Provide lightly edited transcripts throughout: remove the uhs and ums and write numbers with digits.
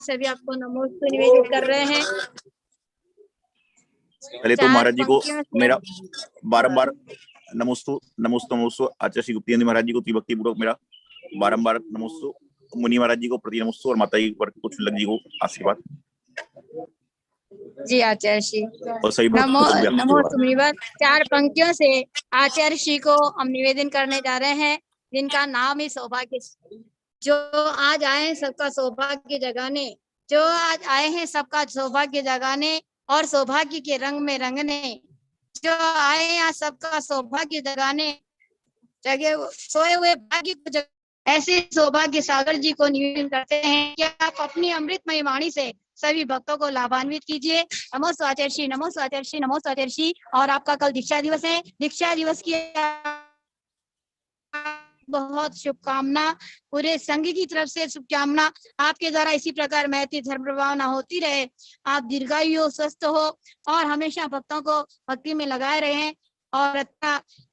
सभी आपको नमोस्तु निवेदित कर रहे हैं। पहले तो महाराज जी को मेरा बारंबार नमोस्तु नमोस्तु नमोस्तु आचार्य श्री गुप्ती नंदी महाराज जी को भक्ति पूर्वक मेरा बारंबार नमोस्तु, मुनि महाराज जी को प्रति नमोस्तु और माता जी पर कुछ लग जी को आशीर्वाद। जी आचार्य श्री नमोस्तु मुनिवर। 4 पंक्तियों से आचार्य श्री को हम निवेदन करने जा रहे हैं, जिनका नाम ही सौभाग्य। जो आज आए हैं सबका सौभाग्य जगाने, जो आज आए हैं सबका सौभाग्य जगाने और सौभाग्य के रंग में रंगने, जो आए यहाँ सबका सौभाग्य जगाने, जगे सोए हुए भाग्य को जग। ऐसे सौभाग्य सागर जी को निवेदन करते हैं कि आप अपनी अमृतमय वाणी से सभी भक्तों को लाभान्वित कीजिए। नमोस्तु आचार्य श्री, नमोस्तु आचार्य श्री, नमोस्तु आचार्य श्री। और आपका कल दीक्षा दिवस है, दीक्षा दिवस की बहुत शुभकामना, पूरे संघ की तरफ से शुभकामना। आपके द्वारा इसी प्रकार महती धर्म प्रभावना होती रहे, आप दीर्घायु हो, स्वस्थ हो और हमेशा भक्तों को भक्ति में लगाए रहे। और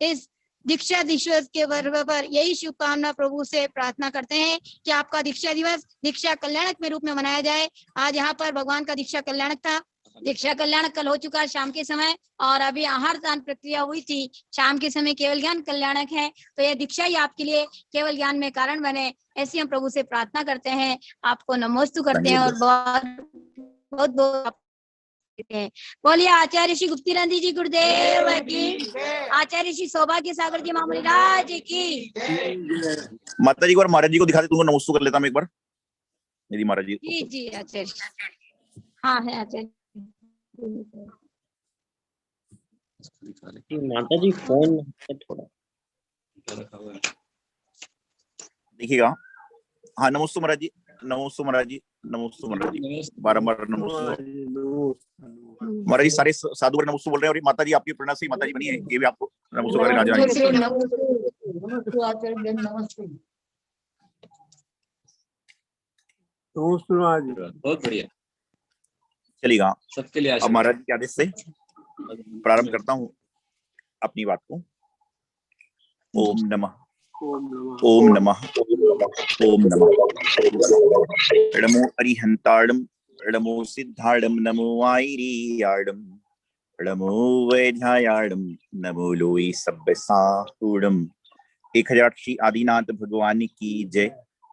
इस दीक्षा दिवस के पर्व पर यही शुभकामना प्रभु से प्रार्थना करते हैं कि आपका दीक्षा दिवस दीक्षा कल्याणक में रूप में मनाया जाए। आज यहाँ पर भगवान का दीक्षा कल्याणक था। दीक्षा कल्याणक कल हो चुका है शाम के समय, और अभी आहार दान प्रक्रिया हुई थी। शाम के समय केवल ज्ञान कल्याणक है, तो यह दीक्षा ही आपके लिए केवल ज्ञान में कारण बने, ऐसी हम प्रभु से प्रार्थना करते हैं। आपको नमोस्तु करते हैं और बहुत बहुत बोलिए आचार्य श्री गुप्ती नंदी जी गुरुदेव की, आचार्य श्री सौभाग्य सागर जी मामूली राज की। माता जी को और महाराज जी को दिखा दे, तुमको नमोस्तु कर लेता हूँ एक बार मेरी महाराज जी। जी जी आचार्य, हाँ है आचार्य। माता जी फोन थोड़ा देखिएगा। हाँ नमोस्तु महाराज जी, नमोस्तु महाराज जी, नमोस्तु महाराज जी, बारंबार नमोस्तु महाराज जी। सारे साधु नमोस्तु बोल रहे हैं और माता जी आपकी प्रेरणा से माता जी बनी है, ये भी आपको नमोस्तु करने आ बहुत बढ़िया चलेगा। सबके लिए। अब महाराज के आदेश से प्रारंभ करता हूँ अपनी बात को। ओम नमः, ओम नमः, ओम नमः। नमो अरिहंताड़म, नमो सिद्धाड़म, नमो आईरियाड़म, नमो वैद्यायाड़म, नमो लोई सब्बसाहुड़म। 1000 श्री आदिनाथ भगवान की जय,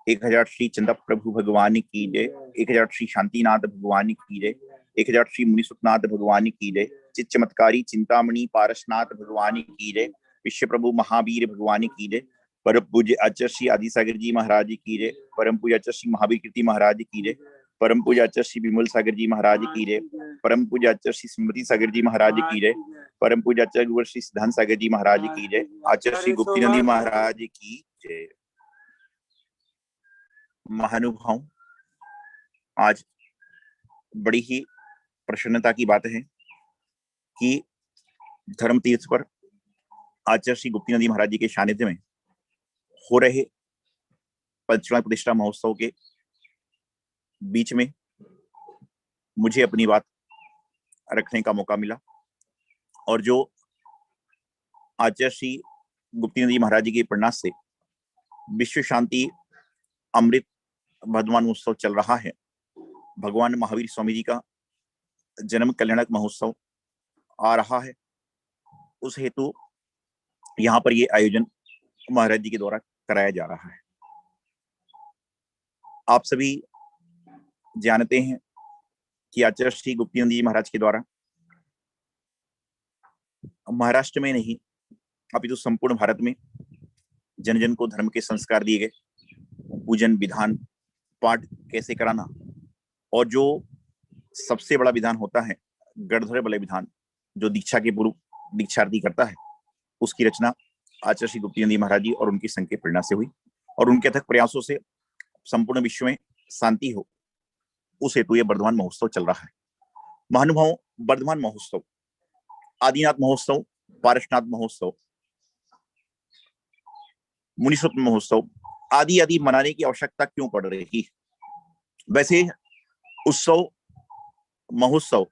1000 श्री चंदा प्रभु भगवान की जय, 1000 श्री शांतिनाथ भगवान की जय, 1000 श्री मुनिसुतनाथ भगवान की जय, चित चमत्कारी चिंतामणि पारसनाथ भगवान की जय, विश्व प्रभु महावीर भगवान की जय, परम पूज्य आचार्य श्री आदिसागर जी महाराज की जय, परम पूज्य आचार्य श्री महावीर कीर्ति महाराज की जय, परम पूज्य आचार्य श्री विमल सागर जी महाराज की जय, परम पूज्य आचार्य श्री स्मृति सागर जी महाराज की जय, परम पूज्य आचार्य गुरु श्री सिद्धांत सागर जी महाराज की जय, आचार्य श्री गुप्ती नंदी महाराज की जय। महानुभाव, आज बड़ी ही प्रसन्नता की बात है कि धर्म तीर्थ पर आचार्य श्री गुप्ती नंदी महाराज जी के सानिध्य में हो रहे पंचवां प्रतिष्ठा महोत्सव के बीच में मुझे अपनी बात रखने का मौका मिला। और जो आचार्य श्री गुप्ती नंदी महाराज जी के प्रयास से विश्व शांति अमृत वर्धमान उत्सव चल रहा है, भगवान महावीर स्वामी जी का जन्म कल्याणक महोत्सव आ रहा है, उस हेतु यहाँ पर ये आयोजन महाराज जी के द्वारा कराया जा रहा है। आप सभी जानते हैं कि आचार्य श्री गुप्ती नंदी जी महाराज के द्वारा महाराष्ट्र में नहीं अपितु संपूर्ण भारत में जन जन को धर्म के संस्कार दिए गए। पूजन विधान पाठ कैसे कराना, और जो सबसे बड़ा विधान होता है गणधर बलय विधान, जो दीक्षा के पूर्व दीक्षार्थी करता है, उसकी रचना आचार्य श्री गुप्ती नंदी महाराज जी और उनकी संघ की प्रेरणा से हुई। और उनके अथक प्रयासों से संपूर्ण विश्व में शांति हो, उस हेतु यह वर्धमान महोत्सव चल रहा है। महानुभाव, वर्धमान महोत्सव, आदिनाथ महोत्सव, पारसनाथ महोत्सव, मुनिसुत महोत्सव आदि आदि मनाने की आवश्यकता क्यों पड़ रही है? वैसे उत्सव महोत्सव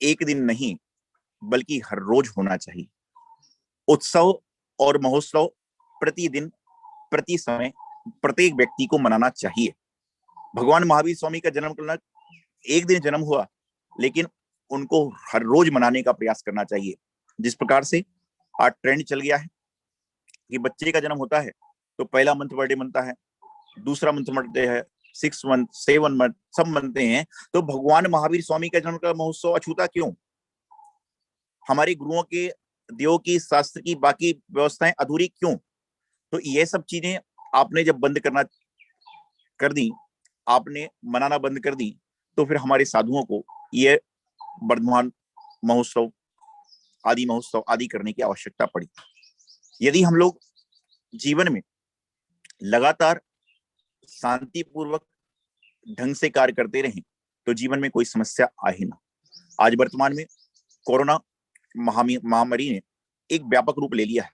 एक दिन नहीं बल्कि हर रोज होना चाहिए। उत्सव और महोत्सव प्रतिदिन प्रति समय प्रत्येक व्यक्ति को मनाना चाहिए। भगवान महावीर स्वामी का जन्म करना, एक दिन जन्म हुआ, लेकिन उनको हर रोज मनाने का प्रयास करना चाहिए। जिस प्रकार से आज ट्रेंड चल गया है कि बच्चे का जन्म होता है तो पहला मंथ बर्थडे मनता है, दूसरा मंथ मनते हैं, 6 मंथ 7 मंथ सब मनते हैं, तो भगवान महावीर स्वामी का जन्म का महोत्सव अछूता क्यों? हमारे गुरुओं के, देवों की, शास्त्र की बाकी व्यवस्थाएं अधूरी क्यों? तो ये सब चीजें आपने जब बंद करना कर दी, आपने मनाना बंद कर दी, तो फिर हमारे साधुओं को ये वर्धमान महोत्सव आदि करने की आवश्यकता पड़ी। यदि हम लोग जीवन में लगातार शांतिपूर्वक ढंग से कार्य करते रहें तो जीवन में कोई समस्या आ ही ना। आज वर्तमान में कोरोना महामारी ने एक व्यापक रूप ले लिया है।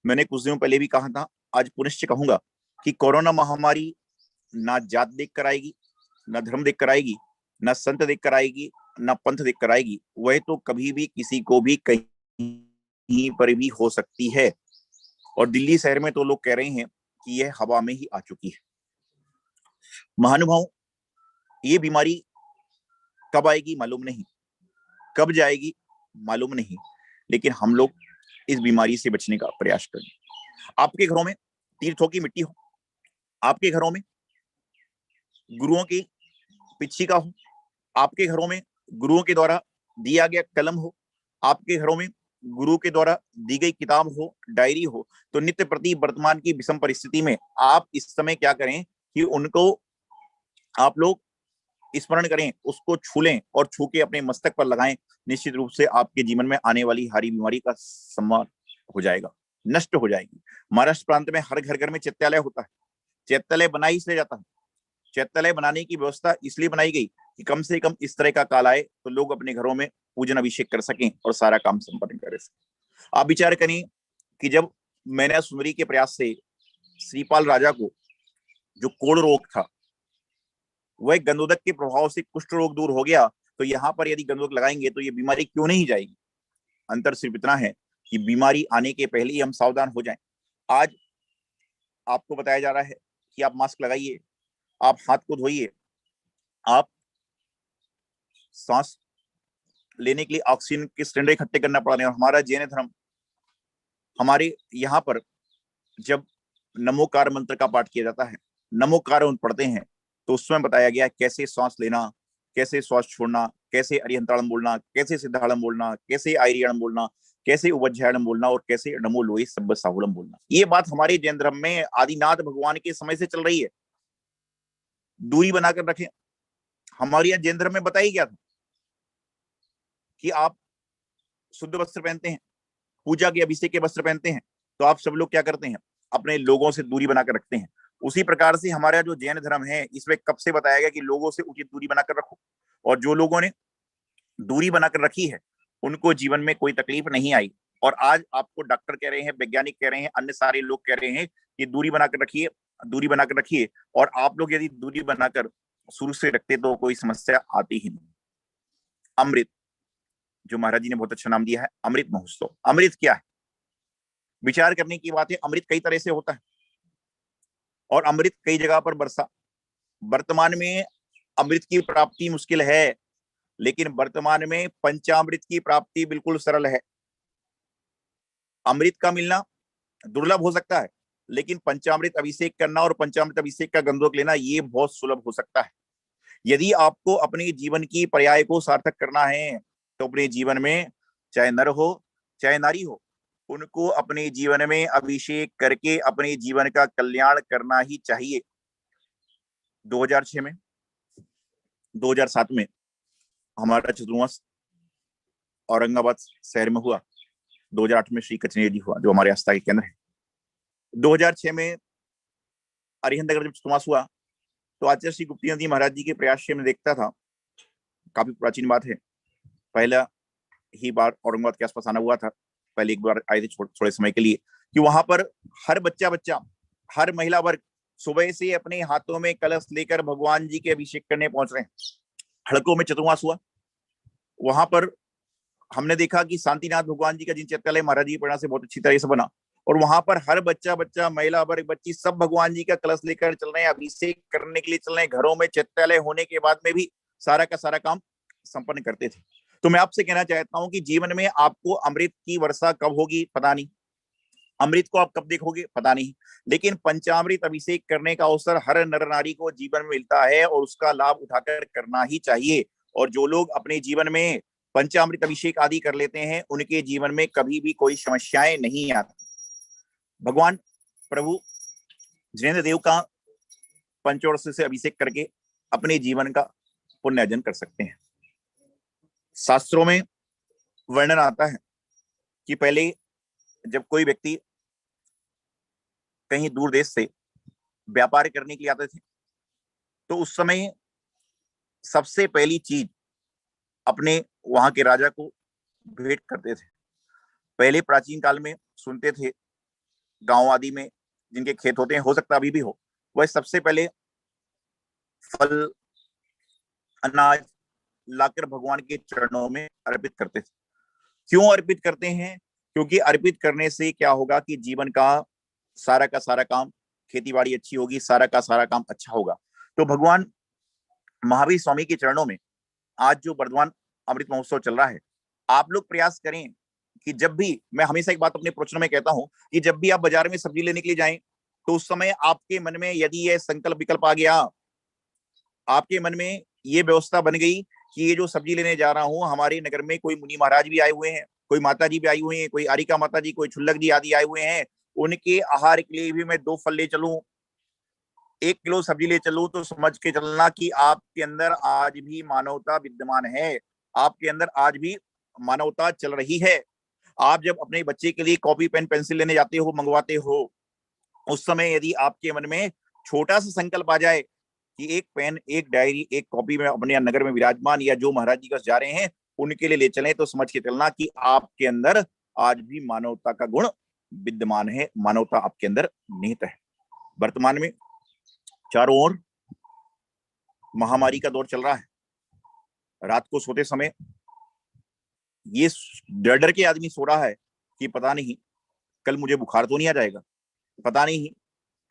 मैंने कुछ दिनों पहले भी कहा था, आज पुनश्च कहूंगा कि कोरोना महामारी ना जात देख कर आएगी, ना धर्म देख कर आएगी, ना संत देख कर आएगी, ना पंथ देख कर आएगी। वह तो कभी भी किसी को भी कहीं पर भी हो सकती है। और दिल्ली शहर में तो लोग कह रहे हैं कि यह हवा में ही आ चुकी है। महानुभाव, ये बीमारी कब आएगी मालूम नहीं, कब जाएगी मालूम नहीं, लेकिन हम लोग इस बीमारी से बचने का प्रयास करें। आपके घरों में तीर्थों की मिट्टी हो, आपके घरों में गुरुओं की पिच्छिका हो, आपके घरों में गुरुओं के द्वारा दिया गया कलम हो, आपके घरों में गुरु के द्वारा दी गई किताब हो, डायरी हो, तो नित्य प्रति वर्तमान की विषम परिस्थिति में आप इस समय क्या करें कि उनको आप लोग स्मरण करें, उसको छू लें और छू के अपने मस्तक पर लगाएं। निश्चित रूप से आपके जीवन में आने वाली हरी बीमारी का सम्मान हो जाएगा, नष्ट हो जाएगी। महाराष्ट्र प्रांत में हर घर घर में चैत्यालय होता है। चैत्यालय बना ही इसलिए जाता है, चैत्यालय बनाने की व्यवस्था इसलिए बनाई गई कि कम से कम इस तरह का काल आए तो लोग अपने घरों में पूजन अभिषेक कर सकें और सारा काम संपन्न कर सकें। आप विचार करें कि जब मैंने सुंदरी के प्रयास से श्रीपाल राजा को जो कोढ़ रोग था, वह गंधोदक के प्रभाव से कुष्ठ रोग दूर हो गया, तो यहाँ पर यदि गंधोदक लगाएंगे तो ये बीमारी क्यों नहीं जाएगी? अंतर सिर्फ इतना है कि बीमारी आने के पहले ही हम सावधान हो जाएं। आज आपको बताया जा रहा है कि आप मास्क लगाइए, आप हाथ को धोइए, आप सांस लेने के लिए ऑक्सीजन के सिलेंडर इकट्ठे करना पड़ रहे हैं। और हमारा जैन धर्म, हमारे यहाँ पर जब नमोकार मंत्र का पाठ किया जाता है, नमोकार पढ़ते हैं, तो उसमें बताया गया है कैसे सांस लेना, कैसे श्वास छोड़ना, कैसे अरिहंताड़म बोलना, कैसे सिद्धाड़म बोलना, कैसे आयरियणम बोलना, कैसे उवज्जायणम बोलना और कैसे नमो लोई सब्ब साहुलम बोलना। ये बात हमारे जैन धर्म में आदिनाथ भगवान के समय से चल रही है। दूरी बनाकर रखें। हमारे यहाँ जैन धर्म में बताया गया था कि आप शुद्ध वस्त्र पहनते हैं, पूजा के अभिषेक के वस्त्र पहनते हैं, तो आप सब लोग क्या करते हैं, अपने लोगों से दूरी बनाकर रखते हैं। उसी प्रकार से हमारा जो जैन धर्म है, इसमें कब से बताया गया कि लोगों से उचित दूरी बनाकर रखो। और जो लोगों ने दूरी बनाकर रखी है उनको जीवन में कोई तकलीफ नहीं आई। और आज आपको डॉक्टर कह रहे हैं, वैज्ञानिक कह रहे हैं, अन्य सारे लोग कह रहे हैं कि दूरी बनाकर रखिए, दूरी बनाकर रखिए। और आप लोग यदि दूरी बनाकर शुरू से रखते तो कोई समस्या आती ही नहीं। अमृत, जो महाराज जी ने बहुत अच्छा नाम दिया है, अमृत महोत्सव। अमृत क्या है? विचार करने की बात है। अमृत कई तरह से होता है और अमृत कई जगह पर बरसा। वर्तमान में अमृत की प्राप्ति मुश्किल है, लेकिन वर्तमान में पंचामृत की प्राप्ति बिल्कुल सरल है। अमृत का मिलना दुर्लभ हो सकता है, लेकिन पंचामृत अभिषेक करना और पंचामृत अभिषेक का गंधोक लेना ये बहुत सुलभ हो सकता है। यदि आपको अपने जीवन की पर्याय को सार्थक करना है तो अपने जीवन में चाहे नर हो चाहे नारी हो, उनको अपने जीवन में अभिषेक करके अपने जीवन का कल्याण करना ही चाहिए। 2006 में 2007 में हमारा चतुर्मास औरंगाबाद शहर में हुआ। 2008 में श्री कचनेर जी हुआ, जो हमारे आस्था के केंद्र है। 2006 में अरिहंतगढ़ जब चतुर्मास हुआ तो आचार्य श्री गुप्ती जी महाराज जी के प्रयास से मैं देखता था, काफी प्राचीन बात है, पहला ही बार औरंगाबाद के आसपास आना हुआ था। पहले एक बार आए थे थोड़े समय के लिए, कि वहां पर हर बच्चा हर महिला वर्ग सुबह से अपने हाथों में कलश लेकर भगवान जी के अभिषेक करने पहुंच रहे हैं। हड़कों में चतुर्मास हुआ, वहां पर हमने देखा कि शांतिनाथ भगवान जी का जिन चैत्यालय महाराज जी प्रेरणा से बहुत अच्छी तरह से बना, और वहां पर हर बच्चा बच्चा, महिला, वर्ग, बच्ची, सब भगवान जी का कलश लेकर चल रहे हैं, अभिषेक करने के लिए चल रहे हैं। घरों में चित्रालय होने के बाद में भी सारा का सारा काम संपन्न करते थे। तो मैं आपसे कहना चाहता हूं कि जीवन में आपको अमृत की वर्षा कब होगी पता नहीं, अमृत को आप कब देखोगे पता नहीं, लेकिन पंचामृत अभिषेक करने का अवसर हर नर नारी को जीवन में मिलता है और उसका लाभ उठाकर करना ही चाहिए। और जो लोग अपने जीवन में पंचामृत अभिषेक आदि कर लेते हैं उनके जीवन में कभी भी कोई समस्याएं नहीं आती। भगवान प्रभु जिनेन्द्र देव का पंचवर्ष से अभिषेक करके अपने जीवन का पुण्य अर्जन कर सकते हैं। शास्त्रों में वर्णन आता है कि पहले जब कोई व्यक्ति कहीं दूर देश से व्यापार करने के लिए आते थे तो उस समय सबसे पहली चीज अपने वहां के राजा को भेंट करते थे। पहले प्राचीन काल में सुनते थे गांव आदि में जिनके खेत होते हैं, हो सकता अभी भी हो, वह सबसे पहले फल अनाज लाकर भगवान के चरणों में अर्पित करते थे। क्यों अर्पित करते हैं? क्योंकि अर्पित करने से क्या होगा कि जीवन का सारा काम, खेती बाड़ी अच्छी होगी, सारा का सारा काम अच्छा होगा। तो भगवान महावीर स्वामी के चरणों में आज जो वर्धमान अमृत महोत्सव चल रहा है, आप लोग प्रयास करें कि जब भी, मैं हमेशा एक बात अपने प्रवचनों में कहता हूं कि जब भी आप बाजार में सब्जी लेने के लिए जाएं तो उस समय आपके मन में यदि यह संकल्प विकल्प आ गया, आपके मन में ये व्यवस्था बन गई कि ये जो सब्जी लेने जा रहा हूं, हमारे नगर में कोई मुनि महाराज भी आए हुए हैं, कोई माता जी भी आई हुई हैं, कोई आरिका माता जी, कोई छुल्लक जी आदि आए हुए हैं, उनके आहार के लिए भी मैं 2 फल ले चलूं, 1 किलो सब्जी ले चलूं, तो समझ के चलना कि आपके अंदर आज भी मानवता विद्यमान है, आपके अंदर आज भी मानवता चल रही है। आप जब अपने बच्चे के लिए कॉपी पेन पेंसिल लेने जाते हो, मंगवाते हो, उस समय यदि आपके मन में छोटा सा संकल्प आ जाए कि एक पेन, एक डायरी, एक कॉपी में अपने नगर में विराजमान या जो महाराज जी का जा रहे हैं उनके लिए ले चलें, तो समझ के चलना कि आपके अंदर आज भी मानवता का गुण विद्यमान है, मानवता आपके अंदर निहित है। वर्तमान में चारों ओर महामारी का दौर चल रहा है। रात को सोते समय ये डर डर के आदमी सो रहा है कि पता नहीं कल मुझे बुखार तो नहीं आ जाएगा, पता नहीं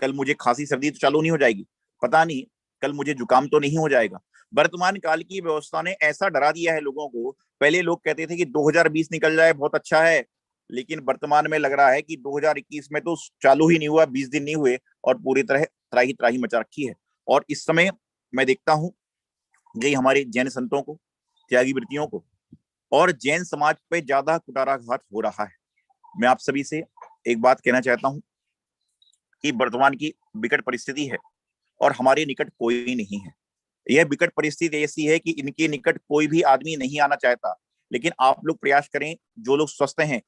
कल मुझे खांसी सर्दी तो चालू नहीं हो जाएगी, पता नहीं कल मुझे जुकाम तो नहीं हो जाएगा। वर्तमान काल की व्यवस्था ने ऐसा डरा दिया है लोगों को। पहले लोग कहते थे कि 2020 निकल जाए बहुत अच्छा है, लेकिन वर्तमान में लग रहा है कि 2021 में तो चालू ही नहीं हुआ, 20 दिन नहीं हुए और पूरी तरह त्राही त्राही मचा रखी है। और इस समय मैं देखता हूं यही हमारे जैन संतों को, त्यागी वृत्तियों को और जैन समाज पे ज्यादा कुटाराघात हो रहा है। मैं आप सभी से एक बात कहना चाहता हूं कि वर्तमान की विकट परिस्थिति है और हमारे निकट कोई नहीं है। यह विकट परिस्थिति ऐसी है कि इनके निकट कोई भी आदमी नहीं आना चाहता, लेकिन आप लोग प्रयास करें, जो लोग स्वस्थ हैं,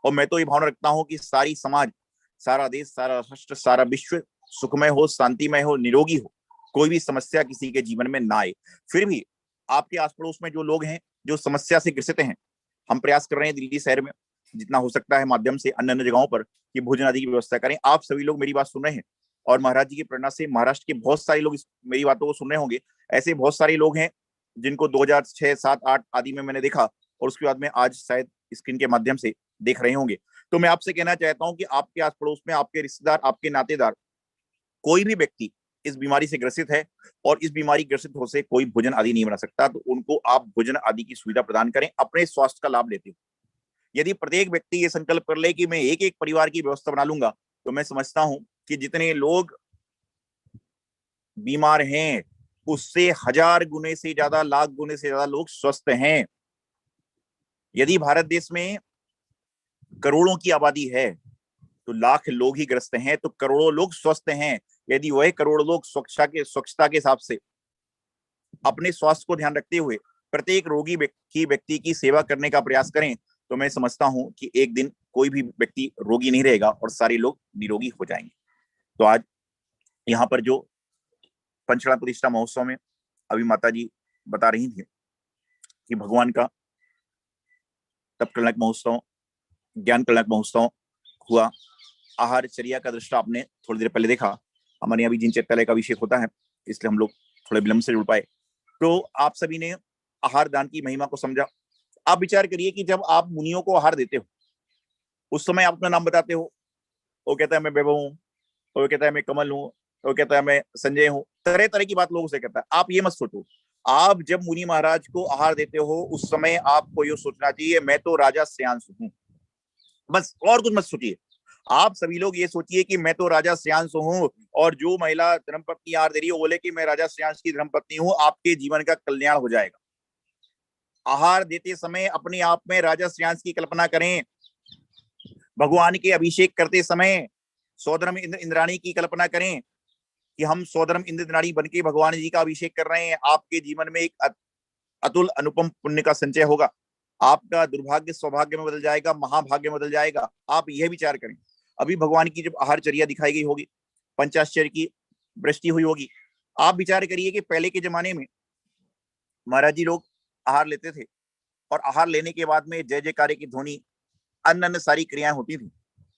और मैं तो ये भावना रखता हूं कि सारी समाज, सारा देश, सारा राष्ट्र, सारा विश्व सुखमय हो, शांतिमय हो, निरोगी हो, कोई भी समस्या किसी के जीवन में ना आए। फिर भी आपके आस पड़ोस में जो लोग हैं जो समस्या से ग्रसित हैं, हम प्रयास कर रहे हैं दिल्ली शहर में जितना हो सकता है माध्यम से अन्य अन्य जगहों पर कि भोजन आदि की व्यवस्था करें। आप सभी लोग मेरी बात सुन रहे हैं और महाराज जी की प्रेरणा से महाराष्ट्र के बहुत सारे लोग मेरी बातों को सुन रहे होंगे। ऐसे बहुत सारे लोग हैं जिनको 2006, 7, 8 आदि में मैंने देखा और उसके बाद में आज शायद स्क्रीन के माध्यम से देख रहे होंगे। तो मैं आपसे कहना चाहता हूं कि आपके आस पड़ोस में आपके रिश्तेदार, आपके नातेदार, कोई भी व्यक्ति इस बीमारी से ग्रसित है और इस बीमारी ग्रसित हो से कोई भोजन आदि नहीं बना सकता, तो उनको आप भोजन आदि की सुविधा प्रदान करें, अपने स्वास्थ्य का लाभ लेते हो। यदि प्रत्येक व्यक्ति ये संकल्प कर ले कि मैं एक एक परिवार की व्यवस्था बना लूंगा, तो मैं समझता हूं कि जितने लोग बीमार हैं उससे 1000 गुने से ज्यादा, लाख गुने से ज्यादा लोग स्वस्थ हैं। यदि भारत देश में करोड़ों की आबादी है तो लाख लोग ही ग्रस्त हैं, तो करोड़ों लोग स्वस्थ हैं। यदि वह करोड़ लोग स्वच्छता के हिसाब से अपने स्वास्थ्य को ध्यान रखते हुए प्रत्येक रोगी व्यक्ति की सेवा करने का प्रयास करें, तो मैं समझता हूं कि एक दिन कोई भी व्यक्ति रोगी नहीं रहेगा और सारे लोग निरोगी हो जाएंगे। तो आज यहाँ पर जो पंचकला प्रतिष्ठा महोत्सव में अभी माता जी बता रही थी कि भगवान का तप कल्याणक महोत्सव, ज्ञान कल्याणक महोत्सव हुआ। आहार चर्या का दृष्टा आपने थोड़ी देर पहले देखा। हमारे यहाँ भी जिन चित्रालय का अभिषेक होता है, इसलिए हम लोग थोड़े विलंब से जुड़ पाए। तो आप सभी ने आहार दान की महिमा को समझा। आप विचार करिए कि जब आप मुनियों को आहार देते हो उस समय आप अपना नाम बताते हो, वो कहता है मैं वैभव हूँ, वो कहता है मैं कमल हूँ, वो कहता है मैं संजय हूँ, तरह तरह की बात लोगों से कहता है। आप ये मत सोचो, आप जब मुनि महाराज को आहार देते हो उस समय आपको ये सोचना चाहिए मैं तो राजा श्रेयांश हूँ, बस, और कुछ मत सोचिए। आप सभी लोग ये सोचिए कि मैं तो राजा श्रेयांश हूँ, और जो महिला धर्मपत्नी आहार दे रही है वो बोले कि मैं राजा श्रेयांश की धर्मपत्नी हूँ, आपके जीवन का कल्याण हो जाएगा। आहार देते समय अपने आप में राजा श्रेयांश की कल्पना करें, भगवान के अभिषेक करते समय सौधर्म इंद्राणी की कल्पना करें कि हम सौधर्म इंद्राणी बन के भगवान जी का अभिषेक कर रहे हैं। आपके जीवन में एक अतुल अनुपम पुण्य का संचय होगा, आपका दुर्भाग्य सौभाग्य में बदल जाएगा, महाभाग्य में बदल जाएगा। आप यह विचार करें, अभी भगवान की जब आहारचर्या दिखाई गई होगी, पंचाश्चर्य की वृष्टि हुई होगी, आप विचार करिए कि पहले के जमाने में महाराज जी लोग आहार लेते थे, और आहार लेने के बाद में जय जयकारे की ध्वनि, अन्य अन्य सारी क्रियाएं होती थी,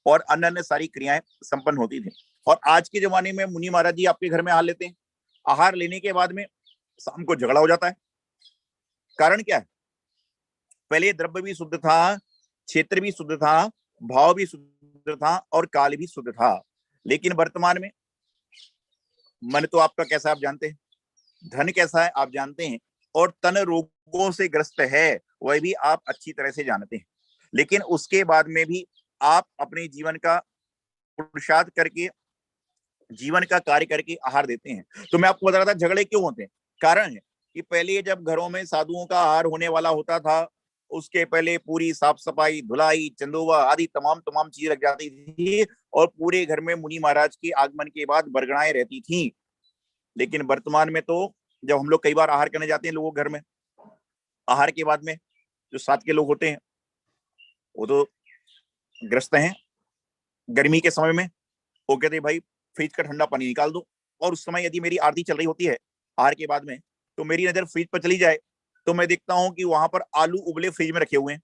और अन्य अन्य सारी क्रियाएं संपन्न होती थी। और आज के जमाने में मुनि महाराज जी आपके घर में आहार लेते हैं, आहार लेने के बाद में शाम को झगड़ा हो जाता है। कारण क्या है? पहले द्रव्य भी शुद्ध था, क्षेत्र भी शुद्ध था, भाव भी शुद्ध था, और काल भी शुद्ध था। लेकिन वर्तमान में मन तो आपका कैसा आप जानते हैं, धन कैसा है आप जानते हैं, और तन रोगों से ग्रस्त है वह भी आप अच्छी तरह से जानते हैं। लेकिन उसके बाद में भी आप अपने जीवन का पुरुषार्थ करके, जीवन का कार्य करके आहार देते हैं। तो मैं आपको बता रहा था झगड़े क्यों होते हैं। कारण है कि पहले जब घरों में साधुओं का आहार होने वाला होता था, उसके पहले पूरी साफ सफाई, धुलाई, चंदोवा आदि तमाम तमाम चीजें लग जाती थी, और पूरे घर में मुनि महाराज के आगमन के बाद बरगड़ाएं रहती थी। लेकिन वर्तमान में तो जब हम लोग कई बार आहार करने जाते हैं लोगों घर में, आहार के बाद में जो साथ के लोग होते हैं वो तो ग्रस्त हैं। गर्मी के समय में वो कहते हैं भाई फ्रिज का ठंडा पानी निकाल दो, और उस समय यदि मेरी आरती चल रही होती है आहार के बाद में, तो मेरी नजर फ्रिज पर चली जाए तो मैं देखता हूं कि वहां पर आलू उबले फ्रिज में रखे हुए हैं।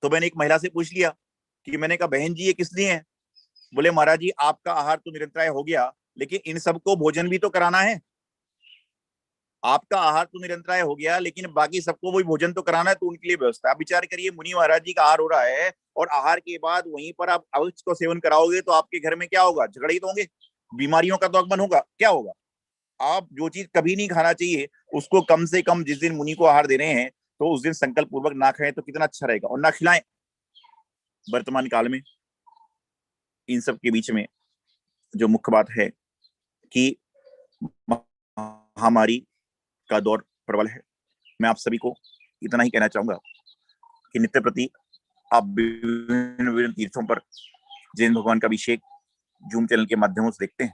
तो मैंने एक महिला से पूछ लिया कि, मैंने कहा बहन जी ये किस लिए है? बोले महाराज जी आपका आहार तो निरंतराय हो गया, लेकिन इन सबको भोजन भी तो कराना है। आपका आहार तो निरंतराय हो गया, लेकिन बाकी सबको वही भोजन तो कराना है, तो उनके लिए व्यवस्था। आप विचार करिए, मुनि महाराज जी का आहार हो रहा है, और आहार के बाद वहीं पर आप अवच को सेवन कराओगे तो आपके घर में क्या होगा? झगड़े ही तो होंगे, बीमारियों का तो आगमन होगा, क्या होगा? आप जो चीज कभी नहीं खाना चाहिए उसको कम से कम जिस दिन मुनि को आहार दे रहे हैं तो उस दिन संकल्प पूर्वक ना खाएं तो कितना अच्छा रहेगा, और ना खिलाएं। वर्तमान काल में इन सब के बीच में जो मुख्य बात है कि महामारी का दौर प्रबल है। मैं आप सभी को इतना ही कहना चाहूंगा कि नित्य प्रति आप विभिन्न विभिन्न तीर्थों पर जैन भगवान का अभिषेक जूम चैनल के माध्यमों से देखते हैं,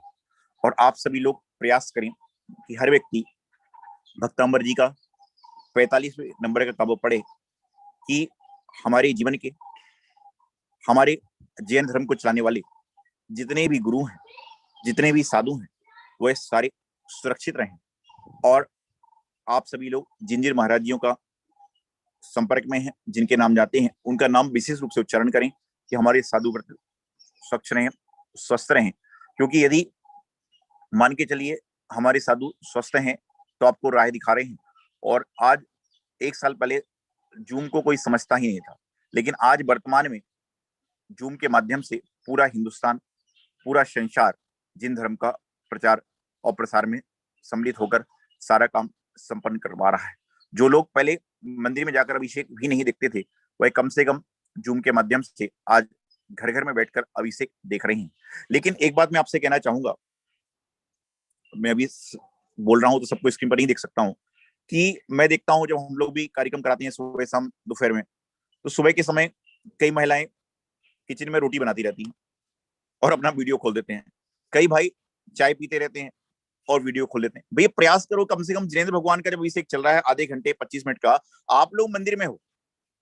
और आप सभी लोग प्रयास करें कि हर व्यक्ति भक्तांबर जी का 45वें नंबर का काव्य पढ़े, कि हमारे जीवन के, हमारे जैन धर्म को चलाने वाले जितने भी गुरु हैं, जितने भी साधु हैं, वह सारे सुरक्षित रहें। और आप सभी लोग जिन जिन महाराज जियों का संपर्क में हैं, जिनके नाम जाते हैं, उनका नाम विशेष रूप से उच्चारण करें कि हमारे साधु व्रत स्वच्छ रहें, स्वस्थ रहें। क्योंकि यदि मान के चलिए हमारे साधु स्वस्थ हैं तो आपको राह दिखा रहे हैं। और आज 1 साल पहले जूम को कोई समझता ही नहीं था, लेकिन आज वर्तमान में जूम के माध्यम से पूरा हिंदुस्तान, पूरा संसार जिन धर्म का प्रचार और प्रसार में सम्मिलित होकर सारा काम संपन्न करवा रहा है। जो लोग पहले मंदिर में जाकर अभिषेक भी नहीं देखते थे, वह कम से कम जूम के माध्यम से आज घर घर में बैठकर अभिषेक देख रहे हैं। लेकिन एक बात मैं आपसे कहना चाहूंगा, मैं अभी बोल रहा हूं तो सबको स्क्रीन पर नहीं देख सकता हूं, कि मैं देखता हूं जब हम लोग भी कार्यक्रम कराते हैं सुबह शाम दोपहर में, तो सुबह के समय कई महिलाएं किचन में रोटी बनाती रहती हैं और अपना वीडियो खोल देते हैं। कई भाई चाय पीते रहते हैं और वीडियो खोल लेते हैं। भैया प्रयास करो, कम से कम जिनेंद्र भगवान का जब अभिषेक चल रहा है आधे घंटे 25 मिनट का, आप लोग मंदिर में हो,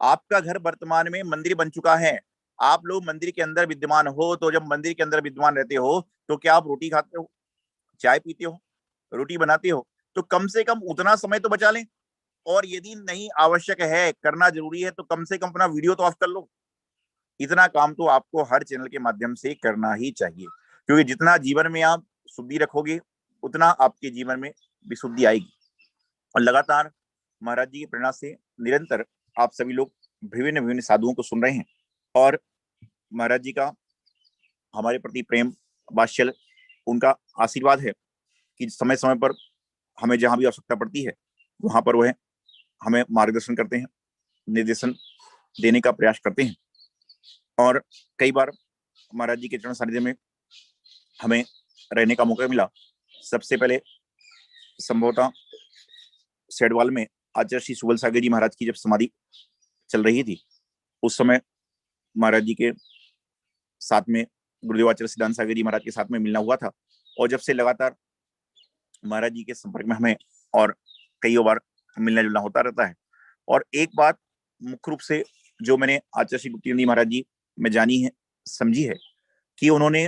आपका घर वर्तमान में मंदिर बन चुका है, आप लोग मंदिर के अंदर विद्यमान हो, तो जब मंदिर के अंदर विद्यमान रहते हो तो क्या आप रोटी खाते हो, चाय पीते हो, रोटी बनाते हो? तो कम से कम उतना समय तो बचा लें। और यदि नहीं आवश्यक है, करना जरूरी है, तो कम से कम अपना वीडियो तो ऑफ कर लो। इतना काम तो आपको हर चैनल के माध्यम से करना ही चाहिए, क्योंकि जितना जीवन में आप शुद्धि रखोगे उतना आपके जीवन में विशुद्धि आएगी। और लगातार महाराज जी की प्रेरणा से निरंतर आप सभी लोग विभिन्न विभिन्न साधुओं को सुन रहे हैं, और महाराज जी का हमारे प्रति प्रेम, वात्सल्य, उनका आशीर्वाद है कि समय समय पर हमें जहां भी आवश्यकता पड़ती है वहां पर वह हमें मार्गदर्शन करते हैं, निर्देशन देने का प्रयास करते हैं। और कई बार महाराज जी के चरण सानिध्य में हमें रहने का मौका मिला। सबसे पहले संभवतः सेडवाल में आचार्य श्री सुबल सागर जी महाराज की जब समाधि चल रही थी, उस समय महाराज जी के साथ में गुरुदेव आचार्य सिद्धांत सागर जी महाराज के साथ में मिलना हुआ था। और जब से लगातार महाराज जी के संपर्क में हमें और कई बार मिलना जुलना होता रहता है। और एक बात मुख्य रूप से जो मैंने आचार्य श्री गुप्ती महाराज जी में जानी है, समझी है, कि उन्होंने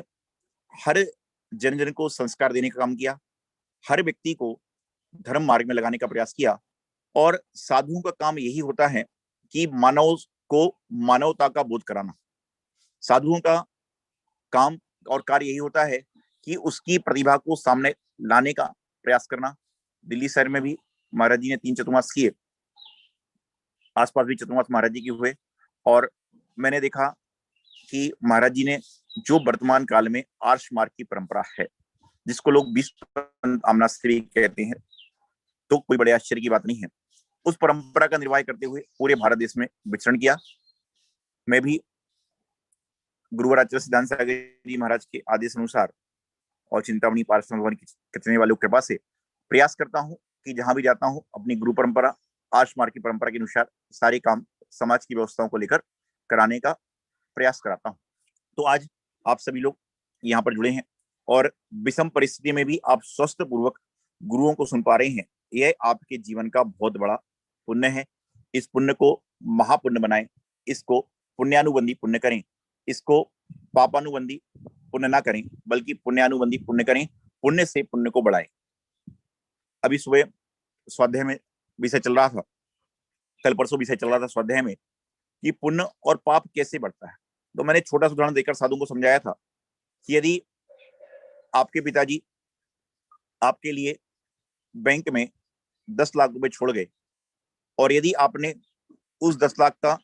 हर जन जन को संस्कार देने का काम किया, हर व्यक्ति को धर्म मार्ग में लगाने का प्रयास किया। और साधुओं का काम यही होता है कि मानव को मानवता का बोध कराना। साधुओं का काम और कार्य यही होता है कि उसकी प्रतिभा को सामने लाने का प्रयास करना। दिल्ली शहर में भी महाराज जी ने 3 चतुर्मास किए, आसपास भी चतुर्मास महाराज जी के हुए। और मैंने देखा कि महाराज जी ने जो वर्तमान काल में आर्ष मार्ग की परंपरा है, जिसको लोग विश्व आमनाश्री कहते हैं, तो कोई बड़े आश्चर्य की बात नहीं है, उस परंपरा का निर्वाह करते हुए पूरे भारत देश में विचरण किया। मैं भी गुरुवर आचार्य सिद्धांत सागर जी महाराज के आदेश अनुसार और चिंतामणि पार्षद भवन की कितने वालों के कृपा से प्रयास करता हूं कि जहां भी जाता हूं अपनी गुरु परंपरा, आर्ष मार्ग की परंपरा के अनुसार सारे काम समाज की व्यवस्थाओं को लेकर कराने का प्रयास कराता हूं। तो आज आप सभी लोग यहाँ पर जुड़े हैं और विषम परिस्थिति में भी आप स्वस्थ पूर्वक गुरुओं को सुन पा रहे हैं। यह आपके जीवन का बहुत बड़ा पुण्य है। इस पुण्य को महापुण्य बनाएं, इसको पुण्यानुबंधी पुण्य करें, इसको पापानुबंधी पुण्य ना करें, बल्कि पुण्यानुबंधी पुण्य करें, पुण्य से पुण्य को बढ़ाएं। अभी सुबह स्वाध्याय में विषय चल रहा था, कल परसों विषय चल रहा था स्वाध्याय में कि पुण्य और पाप कैसे बढ़ता है। तो मैंने छोटा सा उदाहरण देकर साधुओं को समझाया था कि यदि आपके पिताजी आपके लिए बैंक में 10 लाख रुपए छोड़ गए और यदि आपने उस 10 लाख का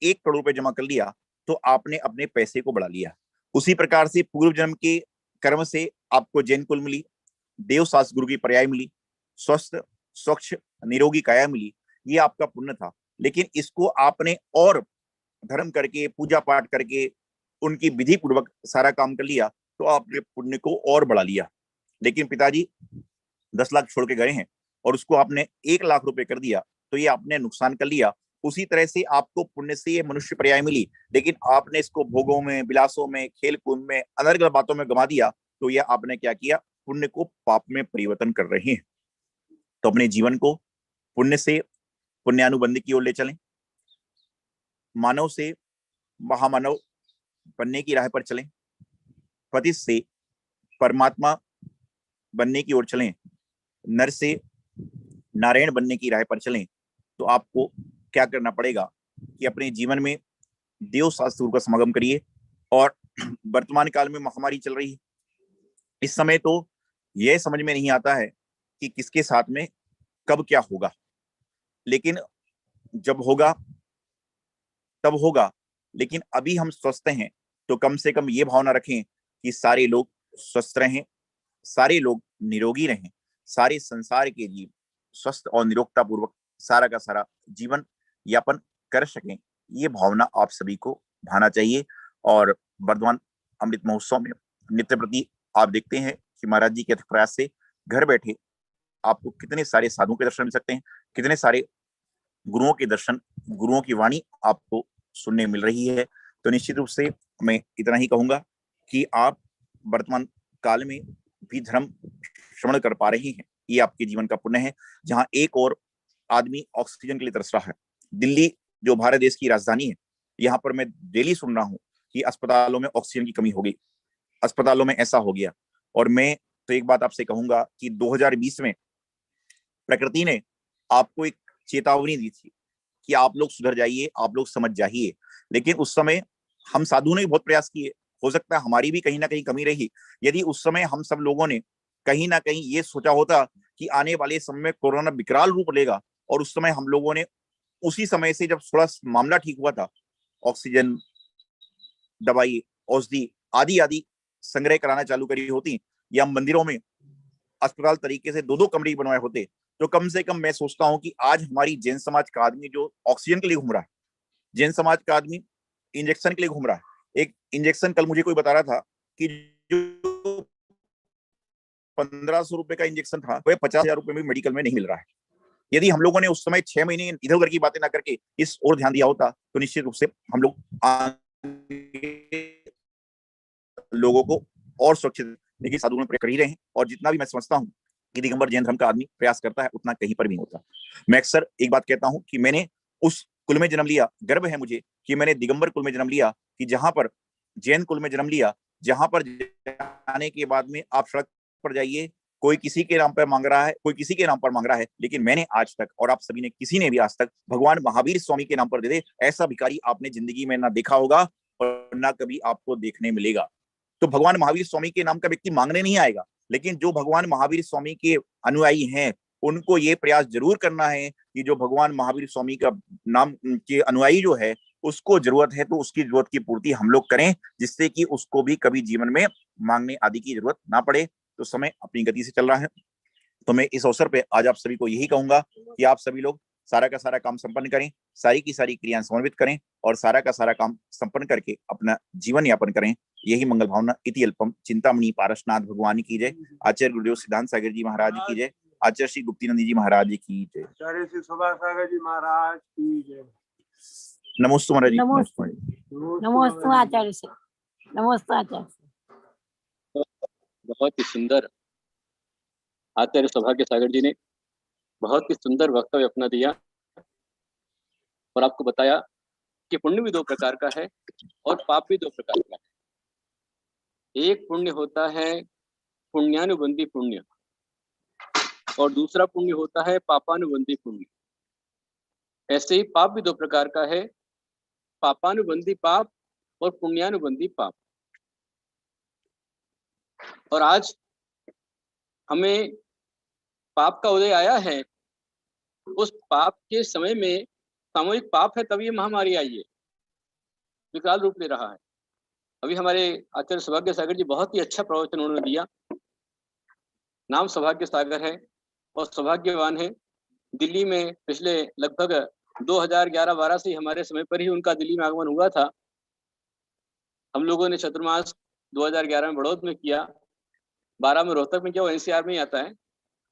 1 करोड़ रुपए जमा कर लिया तो आपने अपने पैसे को बढ़ा लिया। उसी प्रकार से पूर्व जन्म के कर्म से आपको जैन कुल मिली, देव शास्त्र गुरु की पर्याय मिली, स्वस्थ स्वच्छ निरोगी काया मिली, ये आपका पुण्य था। लेकिन इसको आपने और धर्म करके, पूजा पाठ करके, उनकी विधि पूर्वक सारा काम कर लिया तो आपने पुण्य को और बढ़ा लिया। लेकिन पिताजी 10 लाख छोड़ के गए हैं और उसको आपने 1 लाख रुपए कर दिया तो ये आपने नुकसान कर लिया। उसी तरह से आपको पुण्य से ये मनुष्य पर्याय मिली, लेकिन आपने इसको भोगों में, विलासों में, खेल कूद में, अनर्गल बातों में गंवा दिया तो ये आपने क्या किया, पुण्य को पाप में परिवर्तन कर रहे हैं। तो अपने जीवन को पुण्य से पुण्यानुबंध की ओर ले चलें, मानव से महामानव बनने की राह पर चलें, पति से परमात्मा बनने की ओर चलें, नर से नारायण बनने की राह पर चलें। तो आपको क्या करना पड़ेगा कि अपने जीवन में देव शास्त्र का समागम करिए। और वर्तमान काल में महामारी चल रही है, इस समय तो यह समझ में नहीं आता है कि किसके साथ में कब क्या होगा, लेकिन जब होगा तब होगा। लेकिन अभी हम स्वस्थ हैं तो कम से कम ये भावना रखें कि सारे लोग स्वस्थ रहें, सारे लोग निरोगी रहें, सारे संसार के जीव स्वस्थ और निरोगता पूर्वक सारा का सारा जीवन यापन कर सकें। ये भावना आप सभी को भाना चाहिए। और वर्धमान अमृत महोत्सव में नित्य प्रति आप देखते हैं कि महाराज जी के प्रयास से घर बैठे आपको कितने सारे साधुओं के दर्शन मिल सकते हैं, कितने सारे गुरुओं के दर्शन, गुरुओं की वाणी आपको सुनने मिल रही है। तो निश्चित रूप से मैं इतना ही कहूंगा कि आप वर्तमान काल में भी धर्म श्रवण कर पा रहे हैं, ये आपके जीवन का पुण्य है। जहां एक और आदमी ऑक्सीजन के लिए तरस रहा है, दिल्ली जो भारत देश की राजधानी है, यहाँ पर मैं डेली सुन रहा हूँ कि अस्पतालों में ऑक्सीजन की कमी हो गई, अस्पतालों में ऐसा हो गया। और मैं तो एक बात आपसे कहूंगा कि 2020 में प्रकृति ने आपको एक चेतावनी दी थी कि आप लोग सुधर जाइए, आप लोग समझ जाइए। लेकिन उस समय हम साधुओं ने बहुत प्रयास किए, हो सकता है हमारी भी कहीं ना कहीं कमी रही। यदि उस समय हम सब लोगों ने कहीं ना कहीं ये सोचा होता कि आने वाले समय में कोरोना विकराल रूप लेगा, और उस समय हम लोगों ने उसी समय से जब थोड़ा मामला ठीक हुआ था, ऑक्सीजन दवाई, औषधि आदि आदि संग्रह कराना चालू करी होती, या मंदिरों में अस्पताल तरीके से 2-2 कमरे बनवाए होते, तो कम से कम मैं सोचता हूं कि आज हमारी जैन समाज का आदमी जो ऑक्सीजन के लिए घूम रहा है, जैन समाज का आदमी इंजेक्शन के लिए घूम रहा है। एक इंजेक्शन कल मुझे कोई बता रहा था कि जो 1500 रुपए का इंजेक्शन था वह 50,000 रुपए में मेडिकल में नहीं मिल रहा है। यदि हम लोगों ने उस समय 6 महीने इधर उधर की बातें ना करके इस ओर ध्यान दिया होता तो निश्चित रूप से हम लोग लोगों को और सुरक्षित रखने की साधुओं में कर ही रहे हैं। और जितना भी मैं समझता हूँ कि दिगंबर जैन धर्म का आदमी प्रयास करता है, उतना कहीं पर भी नहीं होता। मैं अक्सर एक बात कहता हूँ कि मैंने उस कुल में जन्म लिया, गर्व है मुझे कि मैंने दिगंबर कुल में जन्म लिया, कि जहां पर जैन कुल में जन्म लिया, जहां पर जाने के बाद में आप सड़क पर जाइए, कोई किसी के नाम पर मांग रहा है, कोई किसी के नाम पर मांग रहा है, लेकिन मैंने आज तक और आप सभी ने किसी ने भी आज तक भगवान महावीर स्वामी के नाम पर दे दे, ऐसा भिखारी आपने जिंदगी में ना देखा होगा और ना कभी आपको देखने मिलेगा। तो भगवान महावीर स्वामी के नाम का व्यक्ति मांगने नहीं आएगा, लेकिन जो भगवान महावीर स्वामी के अनुयायी हैं उनको ये प्रयास जरूर करना है कि जो भगवान महावीर स्वामी का नाम के अनुयायी जो है उसको जरूरत है तो उसकी जरूरत की पूर्ति हम लोग करें, जिससे कि उसको भी कभी जीवन में मांगने आदि की जरूरत ना पड़े। तो समय अपनी गति से चल रहा है, तो मैं इस अवसर पे आज आप सभी को यही कहूंगा कि आप सभी लोग सारा का सारा काम संपन्न करें, सारी की सारी क्रियाएं समर्पित करें और सारा का सारा काम संपन्न करके अपना जीवन यापन करें। यही मंगल भावना इति अल्पम। चिंतामणि पारसनाथ भगवान की जय। आचार्य गुरुदेव सिद्धांत सागर जी महाराज की जय। आचार्य श्री गुप्तीनंद जी महाराज की जय। आचार्य श्री सुभाष सागर जी महाराज की जय। नमोस्तु महाराज जी। नमोस्तु आचार्य से। नमोस्तु आचार्य। बहुत ही सुंदर आचार्य सौभाग्य सागर जी ने बहुत ही सुंदर वक्तव्य अपना दिया और आपको बताया कि पुण्य भी 2 प्रकार का है और पाप भी 2 प्रकार का है। एक पुण्य होता है पुण्यानुबंधी पुण्य और दूसरा पुण्य होता है पापानुबंधी पुण्य। ऐसे ही पाप भी 2 प्रकार का है, पापानुबंधी पाप और पुण्यानुबंधी पाप। और आज हमें पाप का उदय आया है, उस पाप के समय में सामूहिक पाप है तभी ये महामारी आई है, विकराल रूप ले रहा है। अभी हमारे आचार्य सौभाग्य सागर जी बहुत ही अच्छा प्रवचन उन्होंने दिया। नाम सौभाग्य सागर है और सौभाग्यवान है। दिल्ली में पिछले लगभग 2011-12 से हमारे समय पर ही उनका दिल्ली में आगमन हुआ था। हम लोगों ने चतुर्मास 2011 में बड़ौद में किया, 12 में रोहतक में किया, वो एनसीआर में ही आता है,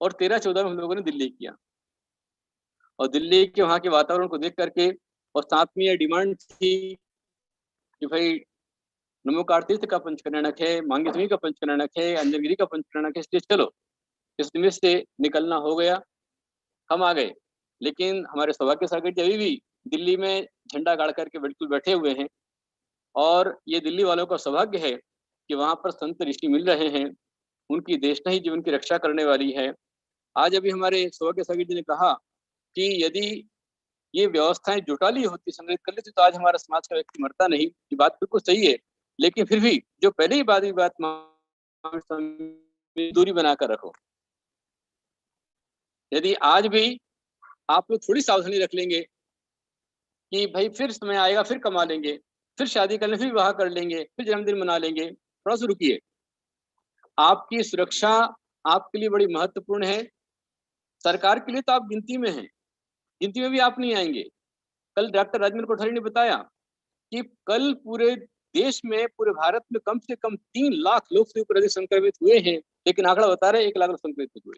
और 13-14 में हम लोगों ने दिल्ली किया। और दिल्ली के वहाँ के वातावरण को देख करके और साथ में ये डिमांड थी कि भाई नमोकार तीर्थ का पंचकर्णक है, मांगेश्वरी का पंचकर्णक है, अंजनगिरी का पंचकर्णक है, इसलिए चलो इस निमित्त से निकलना हो गया। हम आ गए, लेकिन हमारे सौभाग्य सागर जी अभी भी दिल्ली में झंडा गाड़ करके बिल्कुल बैठे हुए हैं। और ये दिल्ली वालों का सौभाग्य है कि वहाँ पर संत ऋषि मिल रहे हैं, उनकी देशना ही जीवन की रक्षा करने वाली है। आज अभी हमारे सौभाग्य सागर जी ने कहा कि यदि ये व्यवस्थाएं जुटाली होती, संग्रहित कर लेती, तो आज हमारा समाज का व्यक्ति मरता नहीं। ये बात बिल्कुल सही है, लेकिन फिर भी जो पहले ही बात दूरी बनाकर रखो। यदि आज भी आप लोग थोड़ी सावधानी रख लेंगे कि भाई फिर समय आएगा, फिर कमा लेंगे, फिर शादी कर लेंगे, फिर विवाह कर लेंगे, फिर जन्मदिन मना लेंगे, थोड़ा सा रुकिए। आपकी सुरक्षा आपके लिए बड़ी महत्वपूर्ण है। सरकार के लिए तो आप गिनती में हैं, गिनती में भी आप नहीं आएंगे। कल डॉक्टर राजमल कोठारी ने बताया कि कल पूरे देश में, पूरे भारत में कम से कम 3 लाख लोग से ऊपर संक्रमित हुए हैं, लेकिन आंकड़ा बता रहे 1 लाख लोग संक्रमित हुए।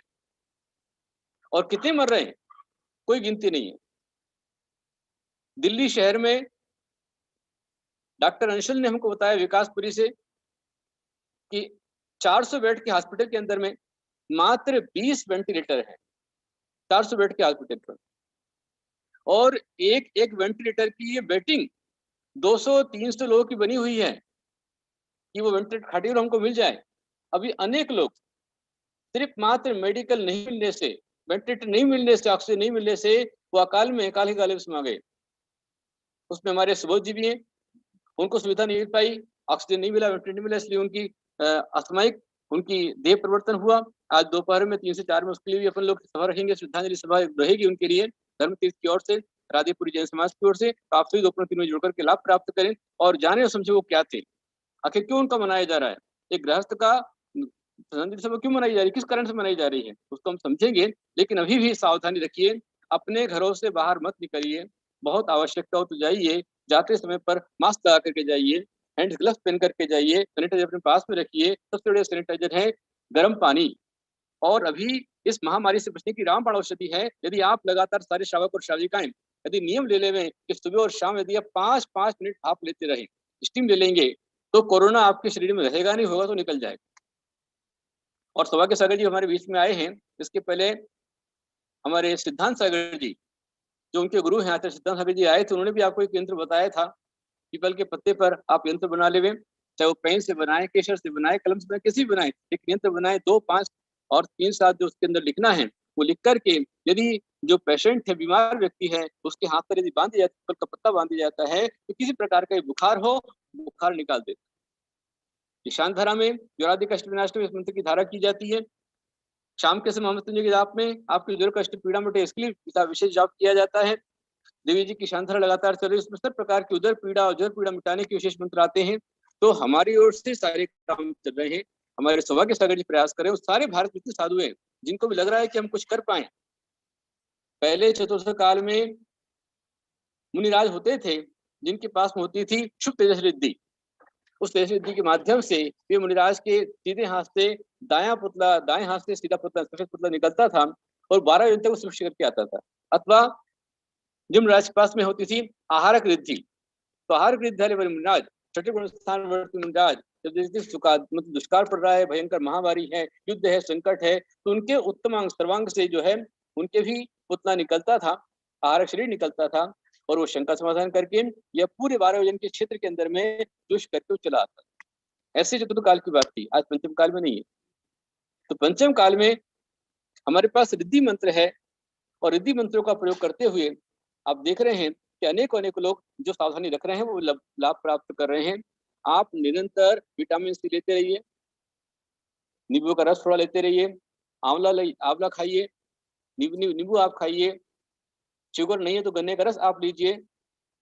और कितने मर रहे हैं कोई गिनती नहीं है। दिल्ली शहर में डॉक्टर अंशुल ने हमको बताया विकासपुरी से कि 400 बेड के हॉस्पिटल के अंदर में मात्र 20 वेंटिलेटर है, 400 बेड के हॉस्पिटल पर। और एक वेंटिलेटर की ये वेटिंग 200-300 लोगों की बनी हुई है कि वो वेंटिलेटर खाली और हमको मिल जाए। अभी अनेक लोग सिर्फ मात्र मेडिकल नहीं मिलने से, वेंटिलेटर नहीं मिलने से, ऑक्सीजन नहीं मिलने से वो अकाल ही काले में आ गए। उसमें हमारे सुबोध जी भी हैं, उनको सुविधा नहीं मिल पाई, ऑक्सीजन नहीं मिला, वेंटिलेटर नहीं मिला, इसलिए उनकी असामयिक उनकी देह परिवर्तन हुआ। आज दोपहर में 3 से 4 में उसके लिए भी अपन लोग सभा रखेंगे, श्रद्धांजलि सभा रहेगी उनके लिए धर्म तीर्थ की ओर से। राधेपुरी जैन समाज की ओर से। तो आप सभी दोपहर तीनों जुड़कर के लाभ प्राप्त करें और जाने और समझे वो क्या थे, आखिर क्यों उनका मनाया जा रहा है, एक गृहस्थ का सभा क्यों मनाई जा रही है, किस कारण से मनाई जा रही है, उसको हम समझेंगे। लेकिन अभी भी सावधानी रखिए, अपने घरों से बाहर मत निकलिए, बहुत आवश्यकता हो तो जाइए, जाते समय पर मास्क लगा करके जाइए, हैंड ग्लव्स पहन करके जाइए, सैनिटाइजर अपने पास में रखिए। सबसे बड़े सैनिटाइजर है गर्म पानी। और अभी इस महामारी से बचने की रामबाण औषधि है, यदि आप लगातार सारे श्रावक और श्राविकाएं यदि नियम ले लें कि सुबह और शाम यदि आप 5-5 मिनट भाप लेते रहें, स्टीम ले लेंगे, तो कोरोना आपके शरीर में रहेगा नहीं, होगा तो निकल जाएगा। और सौभाग्य सागर जी हमारे बीच में आए हैं। इसके पहले हमारे सिद्धांत सागर जी जो उनके गुरु हैं आचार्य सिद्धांत सागर जी आए थे, उन्होंने भी आपको एक यंत्र बताया था, पीपल के पत्ते पर आप यंत्र बना लेवे, चाहे वो पेन से बनाए, केशर से बनाए, कलम से बनाए, किसी भी बनाए, एक यंत्र बनाए, 2, 5 और 3 7 जो उसके अंदर लिखना है वो लिख करके यदि जो पेशेंट है, बीमार व्यक्ति है, उसके हाथ पर यदि बांध दिया जाता है, पीपल का पत्ता बांध दिया जाता है, तो किसी प्रकार का बुखार हो, बुखार निकाल देता है। ईशान धारा में ज्वरादि कष्ट विनाश में इस मंत्र की धारा की जाती है। शाम के समय मृत्युंजय के जाप में आपकी ज्वर कष्ट पीड़ा मिटे इसके लिए विशेष जाप किया जाता है। देवी जी की शांतरा लगातार चल रही है, उसमें सब प्रकार की उदर पीड़ा और ज्वर पीड़ा मिटाने के विशेष मंत्र आते हैं। तो हमारी ओर से सारे काम चल रहे हैं, हमारे सौभाग्य सागर जी प्रयास करें, सारे भारत में जितने साधु हैं जिनको भी लग रहा है कि हम कुछ कर पाए। पहले चतुर्थ काल में मुनिराज होते थे जिनके पास में होती थी शुभ तेजस रिद्धि, उस तेजस रिद्धि के माध्यम से वे मुनिराज के सीधे हाथ से दायां पुतला, दाएं हाथ से सीधा पुतला, सफेद पुतला निकलता था और 12 दिन तक वो सुरक्षित करके आता था। अथवा जिन राज के पास में होती थी आहारक रिद्धि, तो आहारक रिद्धि वाले मुनिराज, छठे गुण स्थान वर्ती मुनिराज, जब मतलब दुष्काल पड़ रहा है, भयंकर महामारी है, युद्ध है, संकट है, तो उनके उत्तमांग सर्वांग से जो है उनके भी पुतला निकलता था, आहारक शरीर निकलता था और वो शंका समाधान करके या पूरे 12 वजन के क्षेत्र के अंदर में दुष्ट करके चला आता। ऐसे चतुर्थ काल की बात थी, आज पंचम काल में नहीं है। तो पंचम काल में हमारे पास रिद्धि मंत्र है और रिद्धि मंत्रों का प्रयोग करते हुए आप देख रहे हैं कि अनेक लोग जो सावधानी रख रहे हैं वो लाभ प्राप्त कर रहे हैं। आप निरंतर विटामिन सी लेते रहिए, नींबू का रस थोड़ा लेते रहिए, आंवला खाइए, नींबू आप खाइए, शुगर नहीं है तो गन्ने का रस आप लीजिए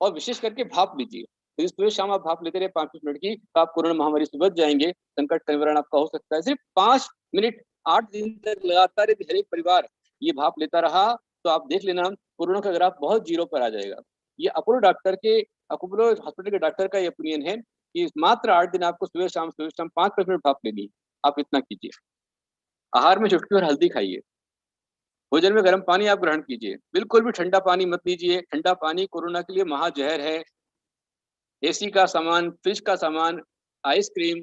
और विशेष करके भाप लीजिए। तो सुबह शाम आप भाप लेते रहे 5 मिनट की, तो आप कोरोना महामारी से बच जाएंगे। संकट का निवारण आपका हो सकता है। सिर्फ 5 मिनट 8 दिन तक लगातार यदि हर एक परिवार ये भाप लेता रहा तो आप देख लेना कोरोना का ग्राफ बहुत जीरो पर आ जाएगा। ये अपोलो हॉस्पिटल के डॉक्टर का ये ओपिनियन है कि मात्र 8 दिन आपको सुबह शाम 5 मिनट भाप लेनी, आप इतना कीजिए। आहार में चुटकी और हल्दी खाइए, भोजन में गर्म पानी आप ग्रहण कीजिए, बिल्कुल भी ठंडा पानी मत लीजिए। ठंडा पानी कोरोना के लिए महाजहर है। एसी का सामान, फ्रिज का सामान, आइसक्रीम,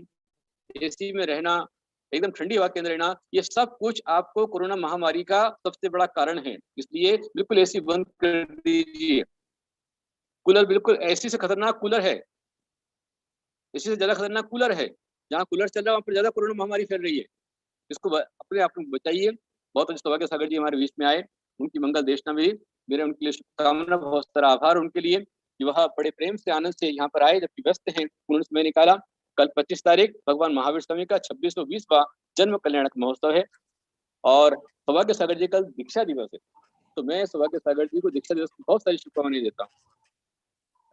एसी में रहना, एकदम ठंडी हवा के अंदर रहना, ये सब कुछ आपको कोरोना महामारी का सबसे बड़ा कारण है। इसलिए बिल्कुल एसी बंद कर दीजिए। कूलर, बिल्कुल एसी से खतरनाक कूलर है, एसी से ज्यादा खतरनाक कूलर है। जहाँ कूलर चल रहा है वहाँ पर ज्यादा कोरोना महामारी फैल रही है। इसको अपने आप को बचाइए। बहुत अच्छे सौभाग्य सागर जी हमारे बीच में आए, उनकी मंगल देशना में मेरे उनके लिए शुभकामना, बहुत सारा आभार उनके लिए कि वह बड़े प्रेम से आनंद से यहाँ पर आए, जबकि व्यस्त हैं, उन्होंने समय निकाला। कल 25 तारीख भगवान महावीर स्वामी का 2620वां जन्म कल्याणक महोत्सव है और सौभाग्य सागर जी कल दीक्षा दिवस है। तो मैं सौभाग्य सागर जी को दीक्षा दिवस की बहुत सारी शुभकामनाएं देता हूँ।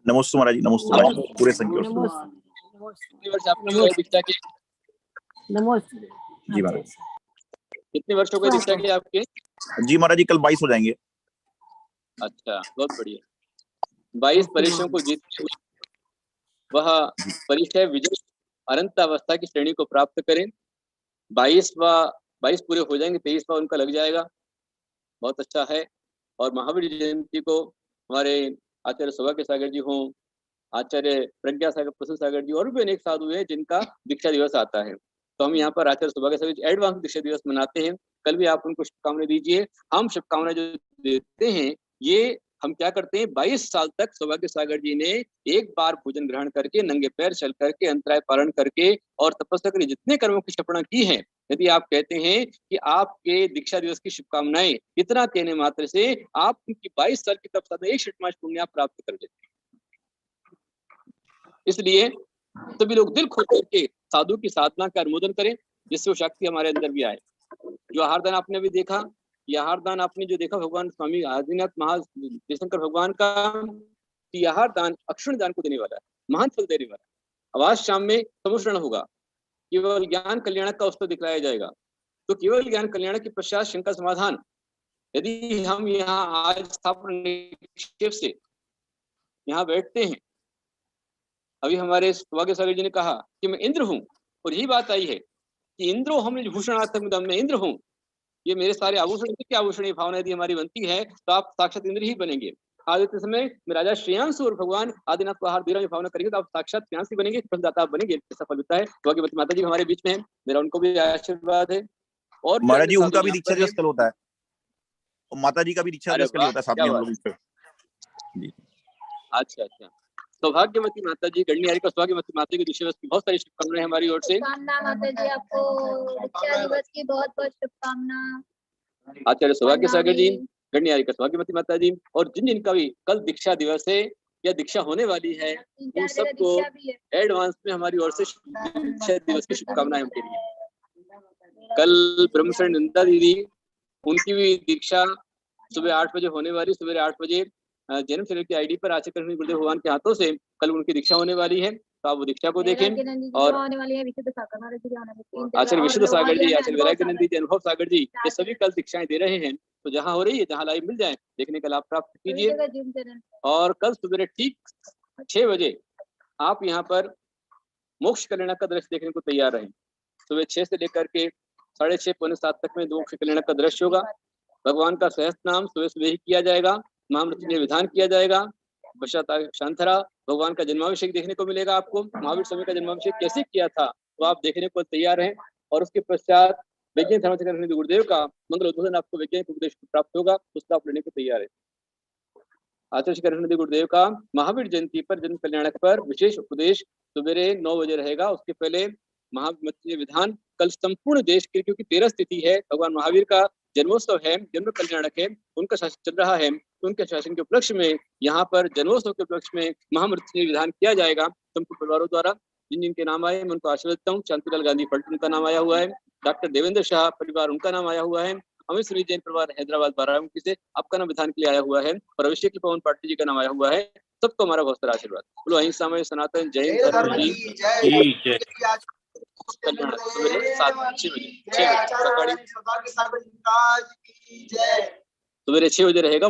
नमस्ते महाराज जी, नमस्ते महाराज जी, पूरे संख्या कितने वर्ष आपने हुए दीक्षा के? नमस्ते जी महाराज। कितने वर्ष हो गए दीक्षा के आपके? जी महाराज जी, कल 22 हो जाएंगे। अच्छा, बहुत बढ़िया। 22 परीक्षाओं को जीतते हुए वह परिचय विजय अनंत अवस्था की श्रेणी को प्राप्त करें। 22 पूरे हो जाएंगे, 23वां उनका लग जाएगा। बहुत अच्छा है। और महावीर जयंती को हमारे आचार्य सौभाग्य सागर जी हों, आचार्य प्रज्ञा सागर, प्रसन्न सागर जी और भी अनेक साधु हैं जिनका दीक्षा दिवस आता है। तो हम यहाँ पर आचार्य सौभाग्य सागर जी एडवांस दीक्षा दिवस मनाते हैं। कल भी आप उनको शुभकामनाएं दीजिए। हम शुभकामनाएं जो देते हैं ये हम क्या करते हैं, 22 साल तक सौभाग्य सागर जी ने एक बार भोजन ग्रहण करके, नंगे पैर चल करके, अंतराय पालन करके और तपस्या करके जितने कर्मों की क्षपणा की है, यदि आप कहते हैं कि आपके दीक्षा दिवस की शुभकामनाएं, इतना कहने मात्र से आप उनकी 22 साल की तपस्या में 1 षटमास पुण्य आप प्राप्त कर देते हैं। इसलिए सभी लोग दिल खोल करके साधु की साधना का अनुमोदन करें, जिससे वो शक्ति हमारे अंदर भी आए। जो आहार दान आपने भी देखा, ये आहार दान आपने जो देखा भगवान स्वामी आदिनाथ महादेवशंकर भगवान का, ये आहार दान अक्षुण दान को देने वाला है, महान फल देने वाला है। आज शाम में समुश्रण होगा, केवल ज्ञान कल्याणक का उसको दिखलाया जाएगा। तो केवल ज्ञान कल्याणक के पश्चात शंका समाधान। यदि हम यहाँ आज स्थापना निक्षेप से यहाँ बैठते हैं, अभी हमारे सौभाग्य सागर जी ने कहा कि मैं इंद्र हूँ, और यही बात आई है कि इंद्रो हम भूषणार्थक मैं इंद्र हूँ, ये मेरे सारे आभूषण के आभूषण, भावना यदि हमारी बनती है तो आप साक्षात इंद्र ही बनेंगे। आज के समय में राजा श्रेयांश और भगवान आदिनाथ को आहार दे रहे भावना करेंगे तो आप साक्षात श्रेयांश ही बनेंगे, फलदाता आप बनेंगे। सफल होता है। भाग्यवती माता जी हमारे बीच में है, मेरा उनको भी आशीर्वाद है। और महाराज जी उनका भी दीक्षा दिवस कल होता है, और माता जी का भी दीक्षा दिवस कल होता है साथ में हम लोग जी। अच्छा, सौभाग्यवती माता जी, गणनी का सौभाग्यवती माता की दीक्षा दिवस की बहुत सारी शुभकामनाएं हमारी ओर से। माता जी आपको दीक्षा दिवस की बहुत बहुत शुभकामनाएं। आचार्य सौभाग्य सागर जी, गणनी का सौभाग्यवती माता जी, और जिन जिनका भी कल दीक्षा दिवस है या दीक्षा होने वाली है, उन सबको एडवांस में हमारी ओर से दीक्षा दिवस की शुभकामनाएं उनके लिए। कल ब्रह्मशरण नंदा दीदी, उनकी भी दीक्षा सुबह 8 बजे होने वाली, सुबह 8 बजे जन्म शरीर की आईडी पर आचार्य गुरुदेव भगवान के हाथों से कल उनकी दीक्षा होने वाली है, तो आप वो दीक्षा को देखें। और आचार्य विशुद्ध सागर जी, आचार्य वैराग्यानंद जी, अनुभव सागर जी, ये सभी कल दीक्षाएं दे रहे हैं। तो जहां हो रही है, जहां लाइव मिल जाए, देखने का लाभ प्राप्त कीजिए। और कल सुबह ठीक 6 बजे आप यहाँ पर मोक्ष कल्याण का दृश्य देखने को तैयार रहें। सुबह 6 से लेकर के 6:30 पौने 7 तक में मोक्ष कल्याण का दृश्य होगा। भगवान का सहस्त्र नाम सुबह सुबह ही किया जाएगा, महामृत्युंजय विधान किया जाएगा, शांतरा भगवान का जन्माभिषेक देखने को मिलेगा आपको। महावीर स्वामी का जन्माभिषेक कैसे किया था तो आप देखने को तैयार हैं। और उसके पश्चात वैज्ञानिक धर्माचार्य गुरुदेव का मंगल उद्बोधन आपको वैज्ञानिक उपदेश प्राप्त होगा, उसका आप लेने को तैयार है। आचार्य गुरुदेव का महावीर जयंती पर, जन्म कल्याणक पर विशेष उपदेश सुबह 9 बजे रहेगा। उसके पहले महामृत्युंजय विधान कल संपूर्ण देश के, क्योंकि 13 तिथि है, भगवान महावीर का जन्मोत्सव है, जन्म कल्याणक है, उनका शासन चल रहा है, उनके शासन के उपलक्ष्य में यहाँ पर जन्मोत्सव के उपलक्ष्य में महामृत्युंजय विधान किया जाएगा संपूर्ण परिवारों द्वारा। जिन जिनके नाम आए मैं उनको आशीर्वाद देता हूँ। शांतिलाल गांधी पलटन उनका नाम आया हुआ है, डॉक्टर देवेंद्र शाह परिवार उनका नाम आया हुआ है, अमित सुनील जैन परिवार हैदराबाद बाराबंकी से आपका नाम विधान के लिए आया हुआ है, और अभिषेक पवन पाटिल जी का नाम आया हुआ है। सबको हमारा बहुत सारा आशीर्वाद। बोलो अहिंसा में सनातन जय हिंद। सुबह 6 बजे रहेगा।